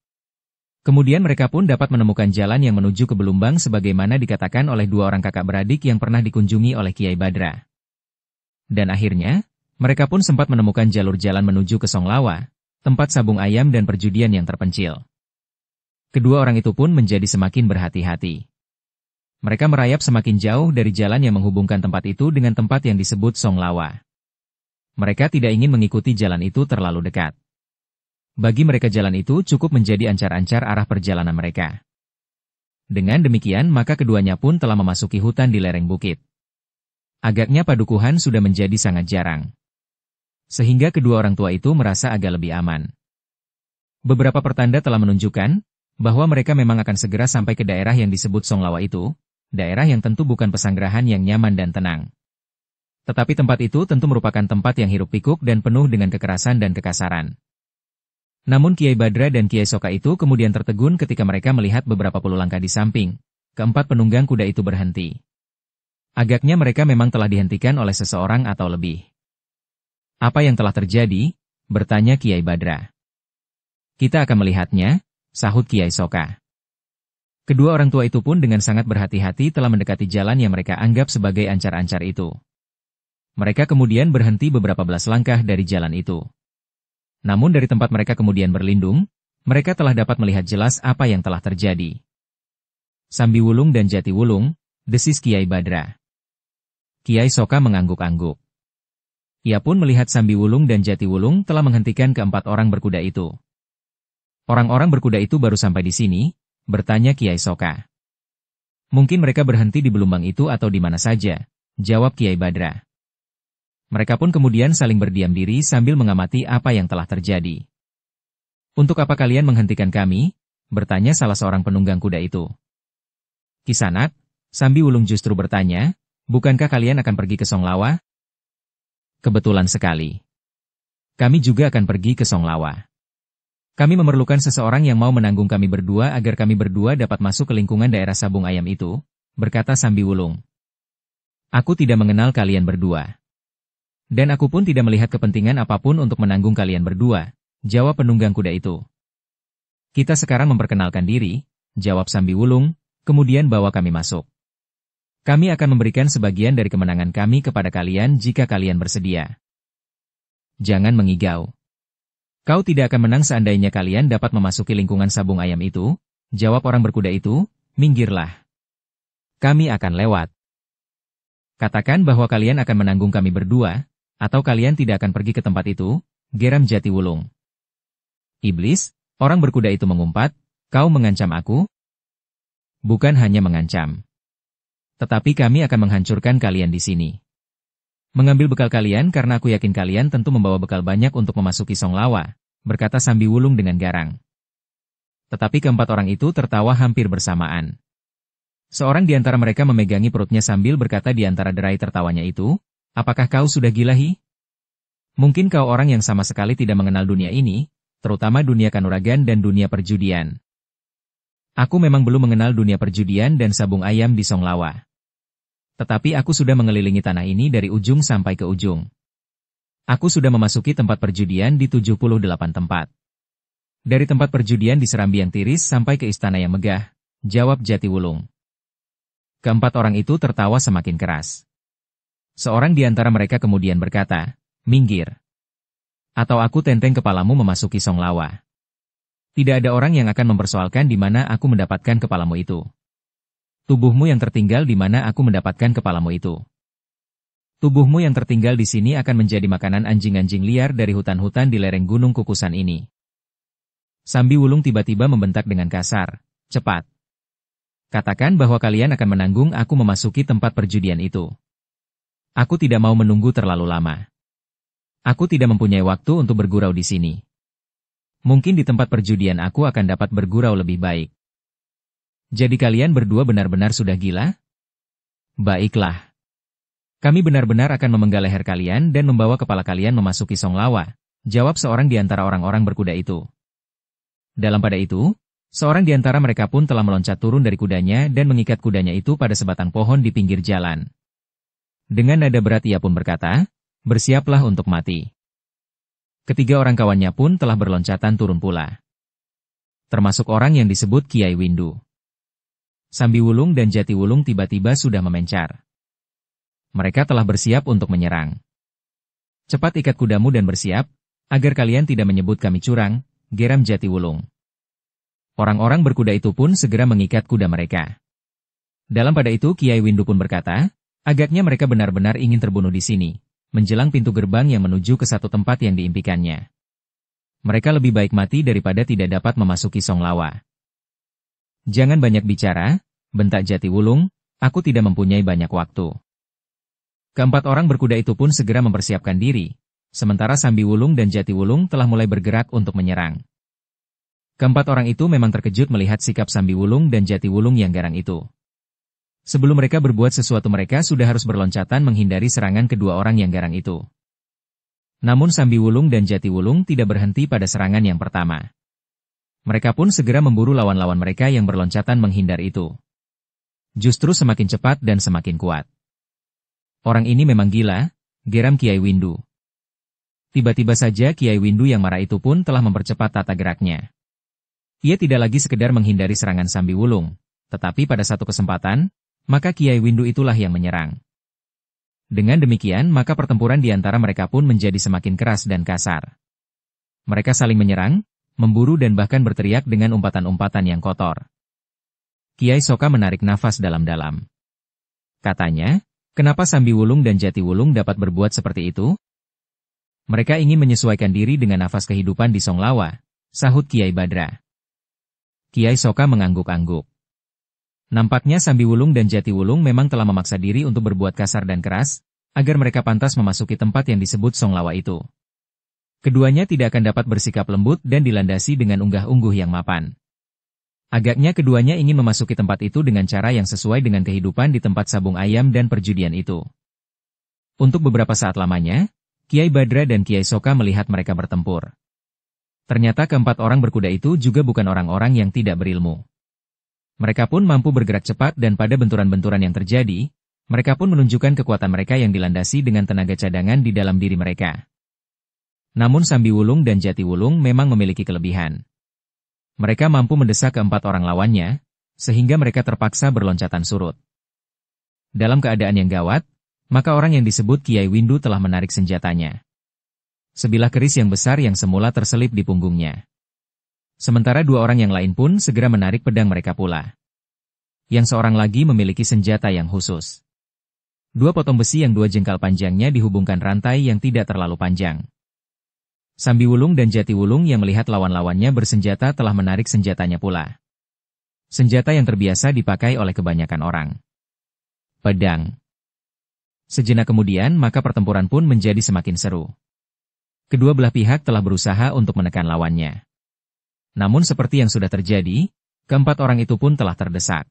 Kemudian mereka pun dapat menemukan jalan yang menuju ke Belumbang sebagaimana dikatakan oleh 2 orang kakak beradik yang pernah dikunjungi oleh Kiai Badra. Dan akhirnya, mereka pun sempat menemukan jalur jalan menuju ke Songlawa, tempat sabung ayam dan perjudian yang terpencil. Kedua orang itu pun menjadi semakin berhati-hati. Mereka merayap semakin jauh dari jalan yang menghubungkan tempat itu dengan tempat yang disebut Songlawa. Mereka tidak ingin mengikuti jalan itu terlalu dekat. Bagi mereka jalan itu cukup menjadi ancar-ancar arah perjalanan mereka. Dengan demikian maka keduanya pun telah memasuki hutan di lereng bukit. Agaknya padukuhan sudah menjadi sangat jarang. Sehingga kedua orang tua itu merasa agak lebih aman. Beberapa pertanda telah menunjukkan bahwa mereka memang akan segera sampai ke daerah yang disebut Songlawa itu, daerah yang tentu bukan pesanggerahan yang nyaman dan tenang. Tetapi tempat itu tentu merupakan tempat yang hiruk-pikuk dan penuh dengan kekerasan dan kekasaran. Namun Kiai Badra dan Kiai Soka itu kemudian tertegun ketika mereka melihat beberapa puluh langkah di samping, keempat penunggang kuda itu berhenti. Agaknya mereka memang telah dihentikan oleh seseorang atau lebih. Apa yang telah terjadi? Bertanya Kiai Badra. Kita akan melihatnya, sahut Kiai Soka. Kedua orang tua itu pun dengan sangat berhati-hati telah mendekati jalan yang mereka anggap sebagai ancar-ancar itu. Mereka kemudian berhenti beberapa belas langkah dari jalan itu. Namun dari tempat mereka kemudian berlindung, mereka telah dapat melihat jelas apa yang telah terjadi. Sambi Wulung dan Jati Wulung, desis Kiai Badra. Kiai Soka mengangguk-angguk. Ia pun melihat Sambi Wulung dan Jati Wulung telah menghentikan keempat orang berkuda itu. Orang-orang berkuda itu baru sampai di sini, bertanya Kiai Soka. Mungkin mereka berhenti di Belumbang itu atau di mana saja, jawab Kiai Badra. Mereka pun kemudian saling berdiam diri sambil mengamati apa yang telah terjadi. Untuk apa kalian menghentikan kami? Bertanya salah seorang penunggang kuda itu. Kisanak, Sambi Wulung justru bertanya, bukankah kalian akan pergi ke Songlawa? Kebetulan sekali. Kami juga akan pergi ke Songlawa. Kami memerlukan seseorang yang mau menanggung kami berdua agar kami berdua dapat masuk ke lingkungan daerah Sabung Ayam itu, berkata Sambi Wulung. Aku tidak mengenal kalian berdua. Dan aku pun tidak melihat kepentingan apapun untuk menanggung kalian berdua, jawab penunggang kuda itu. Kita sekarang memperkenalkan diri, jawab Sambi Wulung, kemudian bawa kami masuk. Kami akan memberikan sebagian dari kemenangan kami kepada kalian jika kalian bersedia. Jangan mengigau. Kau tidak akan menang seandainya kalian dapat memasuki lingkungan Sabung Ayam itu, jawab orang berkuda itu, minggirlah. Kami akan lewat. Katakan bahwa kalian akan menanggung kami berdua, atau kalian tidak akan pergi ke tempat itu, geram Jati Wulung. Iblis, orang berkuda itu mengumpat, kau mengancam aku? Bukan hanya mengancam. Tetapi kami akan menghancurkan kalian di sini. Mengambil bekal kalian karena aku yakin kalian tentu membawa bekal banyak untuk memasuki Songlawa, berkata Sambi Wulung dengan garang. Tetapi keempat orang itu tertawa hampir bersamaan. Seorang di antara mereka memegangi perutnya sambil berkata di antara derai tertawanya itu, apakah kau sudah gila hi? Mungkin kau orang yang sama sekali tidak mengenal dunia ini, terutama dunia kanuragan dan dunia perjudian. Aku memang belum mengenal dunia perjudian dan Sabung Ayam di Songlawa. Tetapi aku sudah mengelilingi tanah ini dari ujung sampai ke ujung. Aku sudah memasuki tempat perjudian di 78 tempat. Dari tempat perjudian di Serambi yang tiris sampai ke istana yang megah, jawab Jati Wulung. Keempat orang itu tertawa semakin keras. Seorang di antara mereka kemudian berkata, minggir. Atau aku tenteng kepalamu memasuki Songlawa. Tidak ada orang yang akan mempersoalkan di mana aku mendapatkan kepalamu itu. Tubuhmu yang tertinggal di mana aku mendapatkan kepalamu itu. Tubuhmu yang tertinggal di sini akan menjadi makanan anjing-anjing liar dari hutan-hutan di lereng Gunung Kukusan ini. Sambi Wulung tiba-tiba membentak dengan kasar, cepat. Katakan bahwa kalian akan menanggung aku memasuki tempat perjudian itu. Aku tidak mau menunggu terlalu lama. Aku tidak mempunyai waktu untuk bergurau di sini. Mungkin di tempat perjudian aku akan dapat bergurau lebih baik. Jadi kalian berdua benar-benar sudah gila? Baiklah. Kami benar-benar akan memenggal leher kalian dan membawa kepala kalian memasuki Songlawa, jawab seorang di antara orang-orang berkuda itu. Dalam pada itu, seorang di antara mereka pun telah meloncat turun dari kudanya dan mengikat kudanya itu pada sebatang pohon di pinggir jalan. Dengan nada berat ia pun berkata, bersiaplah untuk mati. Ketiga orang kawannya pun telah berloncatan turun pula. Termasuk orang yang disebut Kiai Windu. Sambi Wulung dan Jati Wulung tiba-tiba sudah memencar. Mereka telah bersiap untuk menyerang. Cepat ikat kudamu dan bersiap, agar kalian tidak menyebut kami curang, geram Jati Wulung. Orang-orang berkuda itu pun segera mengikat kuda mereka. Dalam pada itu Kiai Windu pun berkata, agaknya mereka benar-benar ingin terbunuh di sini. Menjelang pintu gerbang yang menuju ke satu tempat yang diimpikannya. Mereka lebih baik mati daripada tidak dapat memasuki Songlawa. Jangan banyak bicara, bentak Jati Wulung, aku tidak mempunyai banyak waktu. Keempat orang berkuda itu pun segera mempersiapkan diri, sementara Sambi Wulung dan Jati Wulung telah mulai bergerak untuk menyerang. Keempat orang itu memang terkejut melihat sikap Sambi Wulung dan Jati Wulung yang garang itu. Sebelum mereka berbuat sesuatu mereka sudah harus berloncatan menghindari serangan kedua orang yang garang itu. Namun Sambi Wulung dan Jati Wulung tidak berhenti pada serangan yang pertama. Mereka pun segera memburu lawan-lawan mereka yang berloncatan menghindar itu. Justru semakin cepat dan semakin kuat. Orang ini memang gila, geram Kiai Windu. Tiba-tiba saja Kiai Windu yang marah itu pun telah mempercepat tata geraknya. Ia tidak lagi sekedar menghindari serangan Sambi Wulung, tetapi pada satu kesempatan, maka Kiai Windu itulah yang menyerang. Dengan demikian maka pertempuran di antara mereka pun menjadi semakin keras dan kasar. Mereka saling menyerang, memburu dan bahkan berteriak dengan umpatan-umpatan yang kotor. Kiai Soka menarik nafas dalam-dalam. Katanya, kenapa Sambi Wulung dan Jati Wulung dapat berbuat seperti itu? Mereka ingin menyesuaikan diri dengan nafas kehidupan di Songlawa, sahut Kiai Badra. Kiai Soka mengangguk-angguk. Nampaknya Sambi Wulung dan Jati Wulung memang telah memaksa diri untuk berbuat kasar dan keras, agar mereka pantas memasuki tempat yang disebut Songlawa itu. Keduanya tidak akan dapat bersikap lembut dan dilandasi dengan unggah-ungguh yang mapan. Agaknya keduanya ingin memasuki tempat itu dengan cara yang sesuai dengan kehidupan di tempat sabung ayam dan perjudian itu. Untuk beberapa saat lamanya, Kiai Badra dan Kiai Soka melihat mereka bertempur. Ternyata keempat orang berkuda itu juga bukan orang-orang yang tidak berilmu. Mereka pun mampu bergerak cepat dan pada benturan-benturan yang terjadi, mereka pun menunjukkan kekuatan mereka yang dilandasi dengan tenaga cadangan di dalam diri mereka. Namun Sambi Wulung dan Jati Wulung memang memiliki kelebihan. Mereka mampu mendesak keempat orang lawannya, sehingga mereka terpaksa berloncatan surut. Dalam keadaan yang gawat, maka orang yang disebut Kiai Windu telah menarik senjatanya. Sebilah keris yang besar yang semula terselip di punggungnya. Sementara dua orang yang lain pun segera menarik pedang mereka pula. Yang seorang lagi memiliki senjata yang khusus. Dua potong besi yang 2 jengkal panjangnya dihubungkan rantai yang tidak terlalu panjang. Sambi Wulung dan Jati Wulung yang melihat lawan-lawannya bersenjata telah menarik senjatanya pula. Senjata yang terbiasa dipakai oleh kebanyakan orang. Pedang. Sejenak kemudian maka pertempuran pun menjadi semakin seru. Kedua belah pihak telah berusaha untuk menekan lawannya. Namun seperti yang sudah terjadi, keempat orang itu pun telah terdesak.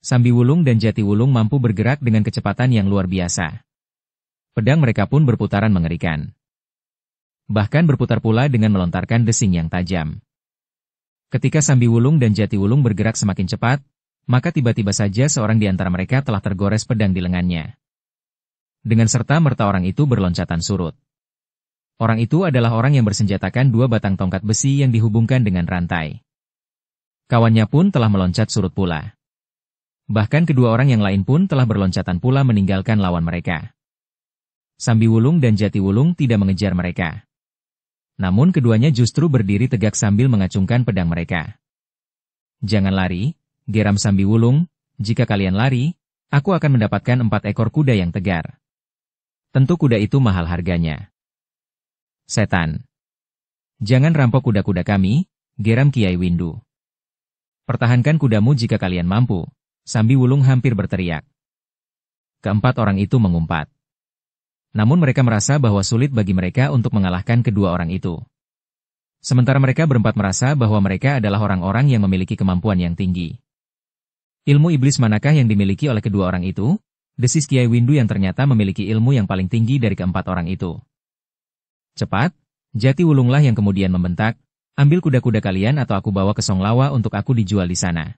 Sambi Wulung dan Jati Wulung mampu bergerak dengan kecepatan yang luar biasa. Pedang mereka pun berputaran mengerikan. Bahkan berputar pula dengan melontarkan desing yang tajam. Ketika Sambi Wulung dan Jati Wulung bergerak semakin cepat, maka tiba-tiba saja seorang di antara mereka telah tergores pedang di lengannya. Dengan serta-merta orang itu berloncatan surut. Orang itu adalah orang yang bersenjatakan 2 batang tongkat besi yang dihubungkan dengan rantai. Kawannya pun telah meloncat surut pula. Bahkan kedua orang yang lain pun telah berloncatan pula meninggalkan lawan mereka. Sambi Wulung dan Jati Wulung tidak mengejar mereka. Namun keduanya justru berdiri tegak sambil mengacungkan pedang mereka. Jangan lari, geram Sambi Wulung, jika kalian lari, aku akan mendapatkan 4 ekor kuda yang tegar. Tentu kuda itu mahal harganya. Setan. Jangan rampok kuda-kuda kami, geram Kiai Windu. Pertahankan kudamu jika kalian mampu, Sambi Wulung hampir berteriak. Keempat orang itu mengumpat. Namun mereka merasa bahwa sulit bagi mereka untuk mengalahkan kedua orang itu. Sementara mereka berempat merasa bahwa mereka adalah orang-orang yang memiliki kemampuan yang tinggi. Ilmu iblis manakah yang dimiliki oleh kedua orang itu? Desis Kiai Windu yang ternyata memiliki ilmu yang paling tinggi dari keempat orang itu. Cepat, Jati Wulunglah yang kemudian membentak, ambil kuda-kuda kalian atau aku bawa ke Songlawa untuk aku dijual di sana.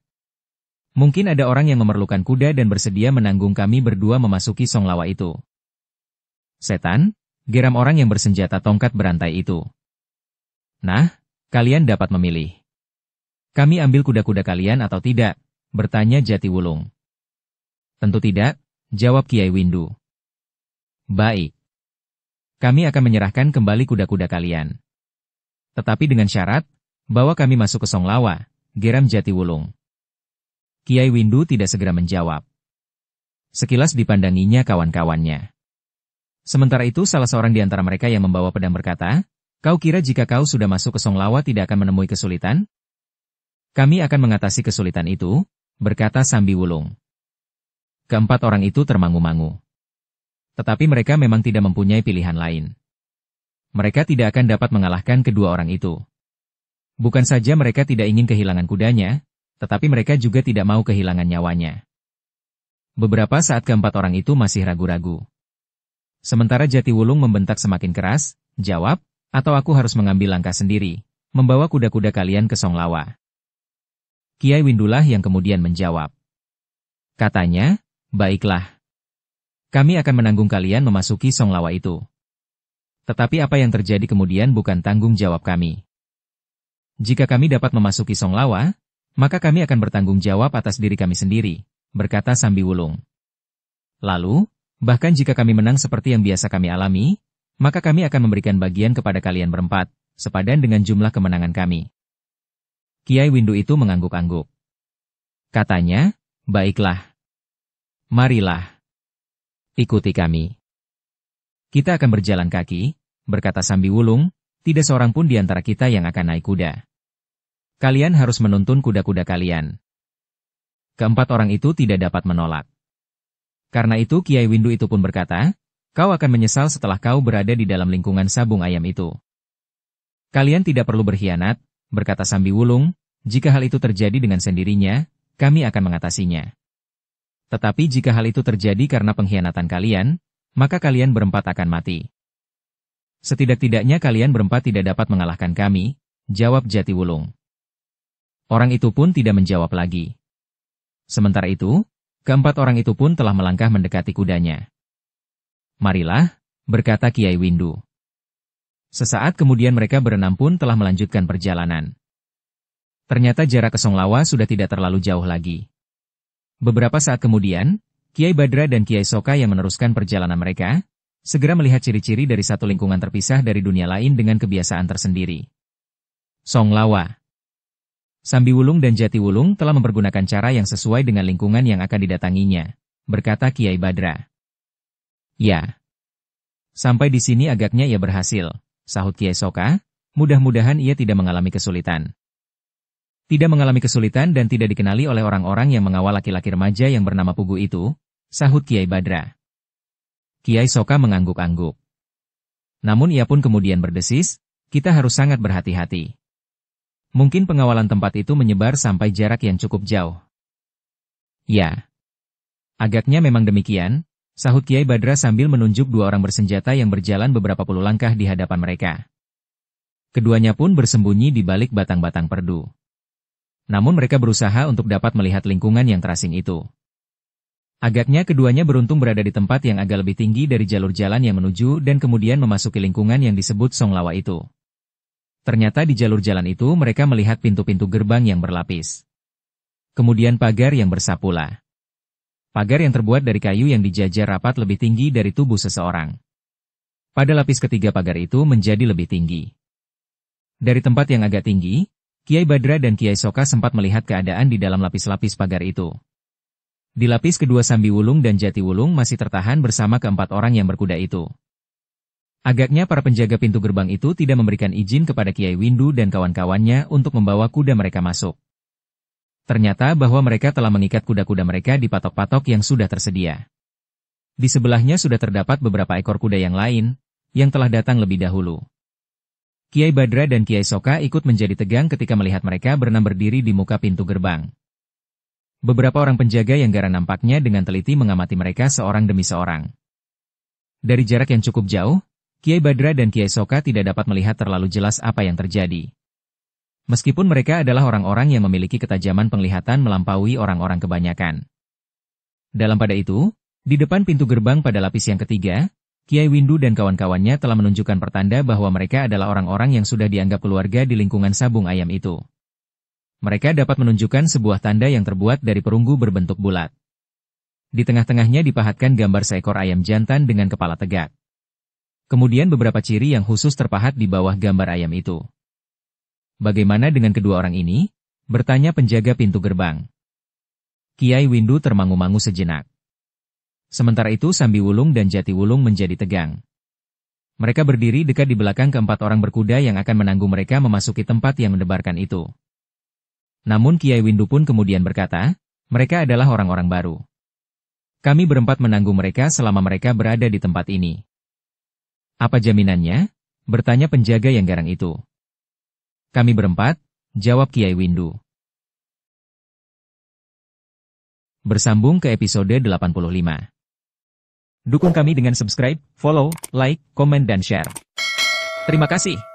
Mungkin ada orang yang memerlukan kuda dan bersedia menanggung kami berdua memasuki Songlawa itu. Setan, geram orang yang bersenjata tongkat berantai itu. Nah, kalian dapat memilih. Kami ambil kuda-kuda kalian atau tidak, bertanya Jati Wulung. Tentu tidak, jawab Kiai Windu. Baik. Kami akan menyerahkan kembali kuda-kuda kalian. Tetapi dengan syarat, bahwa kami masuk ke Songlawa, geram Jati Wulung. Kiai Windu tidak segera menjawab. Sekilas dipandanginya kawan-kawannya. Sementara itu salah seorang di antara mereka yang membawa pedang berkata, kau kira jika kau sudah masuk ke Songlawa tidak akan menemui kesulitan? Kami akan mengatasi kesulitan itu, berkata Sambi Wulung. Keempat orang itu termangu-mangu. Tetapi mereka memang tidak mempunyai pilihan lain. Mereka tidak akan dapat mengalahkan kedua orang itu. Bukan saja mereka tidak ingin kehilangan kudanya, tetapi mereka juga tidak mau kehilangan nyawanya. Beberapa saat keempat orang itu masih ragu-ragu. Sementara Jati Wulung membentak semakin keras, jawab, atau aku harus mengambil langkah sendiri, membawa kuda-kuda kalian ke Songlawa. Kiai Windulah yang kemudian menjawab. Katanya, baiklah. Kami akan menanggung kalian memasuki Songlawa itu. Tetapi apa yang terjadi kemudian bukan tanggung jawab kami. Jika kami dapat memasuki Songlawa, maka kami akan bertanggung jawab atas diri kami sendiri, berkata Sambi Wulung. Lalu, bahkan jika kami menang seperti yang biasa kami alami, maka kami akan memberikan bagian kepada kalian berempat, sepadan dengan jumlah kemenangan kami. Kiai Windu itu mengangguk-angguk. Katanya, baiklah. Marilah. Ikuti kami. Kita akan berjalan kaki, berkata Sambi Wulung, tidak seorang pun di antara kita yang akan naik kuda. Kalian harus menuntun kuda-kuda kalian. Keempat orang itu tidak dapat menolak. Karena itu Kiai Windu itu pun berkata, kau akan menyesal setelah kau berada di dalam lingkungan sabung ayam itu. Kalian tidak perlu berkhianat, berkata Sambi Wulung, jika hal itu terjadi dengan sendirinya, kami akan mengatasinya. Tetapi jika hal itu terjadi karena pengkhianatan kalian, maka kalian berempat akan mati. Setidak-tidaknya kalian berempat tidak dapat mengalahkan kami, jawab Jatiwulung. Orang itu pun tidak menjawab lagi. Sementara itu, keempat orang itu pun telah melangkah mendekati kudanya. Marilah, berkata Kiai Windu. Sesaat kemudian mereka berenam pun telah melanjutkan perjalanan. Ternyata jarak ke Songlawa sudah tidak terlalu jauh lagi. Beberapa saat kemudian, Kiai Badra dan Kiai Soka yang meneruskan perjalanan mereka, segera melihat ciri-ciri dari satu lingkungan terpisah dari dunia lain dengan kebiasaan tersendiri. Songlawa. Sambi Wulung dan Jatiwulung telah mempergunakan cara yang sesuai dengan lingkungan yang akan didatanginya, berkata Kiai Badra. Ya. Sampai di sini agaknya ia berhasil, sahut Kiai Soka, mudah-mudahan ia tidak mengalami kesulitan. Tidak mengalami kesulitan dan tidak dikenali oleh orang-orang yang mengawal laki-laki remaja yang bernama Pugu itu, sahut Kiai Badra. Kiai Soka mengangguk-angguk. Namun ia pun kemudian berdesis, kita harus sangat berhati-hati. Mungkin pengawalan tempat itu menyebar sampai jarak yang cukup jauh. Ya. Agaknya memang demikian, sahut Kiai Badra sambil menunjuk dua orang bersenjata yang berjalan beberapa puluh langkah di hadapan mereka. Keduanya pun bersembunyi di balik batang-batang perdu. Namun mereka berusaha untuk dapat melihat lingkungan yang terasing itu. Agaknya keduanya beruntung berada di tempat yang agak lebih tinggi dari jalur jalan yang menuju dan kemudian memasuki lingkungan yang disebut Songlawa itu. Ternyata di jalur jalan itu mereka melihat pintu-pintu gerbang yang berlapis. Kemudian pagar yang bersapula. Pagar yang terbuat dari kayu yang dijajar rapat lebih tinggi dari tubuh seseorang. Pada lapis ketiga pagar itu menjadi lebih tinggi. Dari tempat yang agak tinggi, Kiai Badra dan Kiai Soka sempat melihat keadaan di dalam lapis-lapis pagar itu. Di lapis kedua Sambi Wulung dan Jatiwulung masih tertahan bersama keempat orang yang berkuda itu. Agaknya para penjaga pintu gerbang itu tidak memberikan izin kepada Kiai Windu dan kawan-kawannya untuk membawa kuda mereka masuk. Ternyata bahwa mereka telah mengikat kuda-kuda mereka di patok-patok yang sudah tersedia. Di sebelahnya sudah terdapat beberapa ekor kuda yang lain, yang telah datang lebih dahulu. Kiai Badra dan Kiai Soka ikut menjadi tegang ketika melihat mereka berenam berdiri di muka pintu gerbang. Beberapa orang penjaga yang garang nampaknya dengan teliti mengamati mereka seorang demi seorang. Dari jarak yang cukup jauh, Kiai Badra dan Kiai Soka tidak dapat melihat terlalu jelas apa yang terjadi. Meskipun mereka adalah orang-orang yang memiliki ketajaman penglihatan melampaui orang-orang kebanyakan. Dalam pada itu, di depan pintu gerbang pada lapis yang ketiga, Kiai Windu dan kawan-kawannya telah menunjukkan pertanda bahwa mereka adalah orang-orang yang sudah dianggap keluarga di lingkungan sabung ayam itu. Mereka dapat menunjukkan sebuah tanda yang terbuat dari perunggu berbentuk bulat. Di tengah-tengahnya dipahatkan gambar seekor ayam jantan dengan kepala tegak. Kemudian beberapa ciri yang khusus terpahat di bawah gambar ayam itu. Bagaimana dengan kedua orang ini? Bertanya penjaga pintu gerbang. Kiai Windu termangu-mangu sejenak. Sementara itu Sambi Wulung dan Jatiwulung menjadi tegang. Mereka berdiri dekat di belakang keempat orang berkuda yang akan menanggung mereka memasuki tempat yang mendebarkan itu. Namun Kiai Windu pun kemudian berkata, mereka adalah orang-orang baru. Kami berempat menanggung mereka selama mereka berada di tempat ini. Apa jaminannya? Bertanya penjaga yang garang itu. Kami berempat, jawab Kiai Windu. Bersambung ke episode 85. Dukung kami dengan subscribe, follow, like, komen dan share. Terima kasih.